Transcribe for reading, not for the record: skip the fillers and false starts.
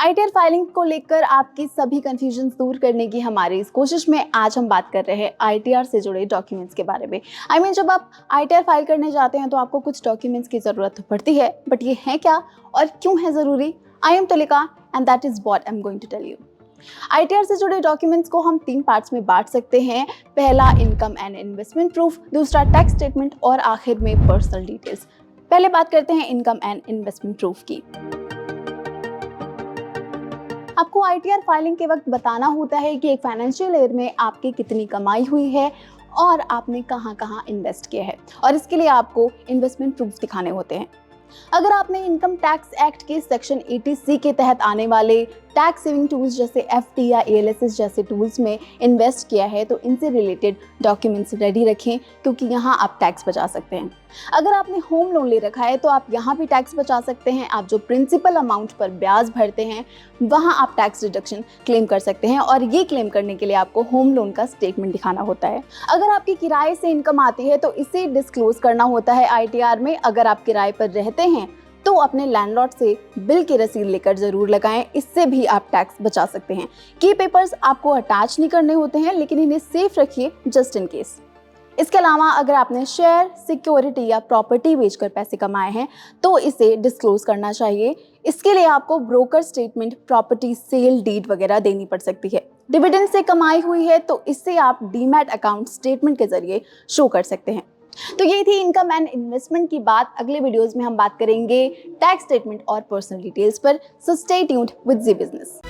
ITR filing को लेकर आपकी सभी कंफ्यूजन दूर करने की हमारी इस कोशिश में आज हम बात कर रहे हैं आईटीआर से जुड़े डॉक्यूमेंट्स के बारे में। जब आप आईटीआर फाइल करने जाते हैं तो आपको कुछ डॉक्यूमेंट्स की ज़रूरत पड़ती है, बट ये हैं क्या और क्यों है ज़रूरी? I am Tulika and that is what I am going to tell you. ITR से जुड़े डॉक्यूमेंट्स को हम 3 पार्ट्स में बांट सकते हैं। पहला इनकम एंड इन्वेस्टमेंट प्रूफ, दूसरा टैक्स स्टेटमेंट और आखिर में पर्सनल डिटेल्स। पहले बात करते हैं इनकम एंड इन्वेस्टमेंट प्रूफ की। आपको आईटीआर फाइलिंग के वक्त बताना होता है कि एक फाइनेंशियल ईयर में आपकी कितनी कमाई हुई है और आपने कहां कहां इन्वेस्ट किया है, और इसके लिए आपको इन्वेस्टमेंट प्रूफ दिखाने होते हैं। अगर आपने इनकम टैक्स एक्ट के सेक्शन 80C के तहत आने वाले टैक्स सेविंग टूल्स जैसे एफडी या एएलएसएस जैसे टूल्स में इन्वेस्ट किया है तो इनसे रिलेटेड डॉक्यूमेंट्स रेडी रखें, क्योंकि यहाँ आप टैक्स बचा सकते हैं। अगर आपने होम लोन ले रखा है तो आप यहाँ भी टैक्स बचा सकते हैं। आप जो प्रिंसिपल अमाउंट पर ब्याज भरते हैं वहाँ आप टैक्स डिडक्शन क्लेम कर सकते हैं, और ये क्लेम करने के लिए आपको होम लोन का स्टेटमेंट दिखाना होता है। अगर आपकी किराए से इनकम आती है तो इसे डिस्क्लोज करना होता है आईटीआर में। अगर आप किराए पर रहते हैं तो अपने लैंडलॉर्ड से बिल की रसीद लेकर जरूर लगाएं, इससे भी आप टैक्स बचा सकते हैं। की पेपर्स आपको अटैच नहीं करने होते हैं, लेकिन इन्हें सेफ रखिए जस्ट इन केस। इसके अलावा अगर आपने शेयर, सिक्योरिटी या प्रॉपर्टी बेचकर पैसे कमाए हैं तो इसे डिस्क्लोज करना चाहिए। इसके लिए आपको broker statement, property sale deed वगैरह देनी पड़ सकती है। डिविडेंड से कमाई हुई है तो इससे आप डीमैट अकाउंट स्टेटमेंट के जरिए शो कर सकते हैं। तो ये थी इनकम एंड इन्वेस्टमेंट की बात। अगले वीडियोस में हम बात करेंगे टैक्स स्टेटमेंट और पर्सनल डिटेल्स पर। So stay tuned with Zee business.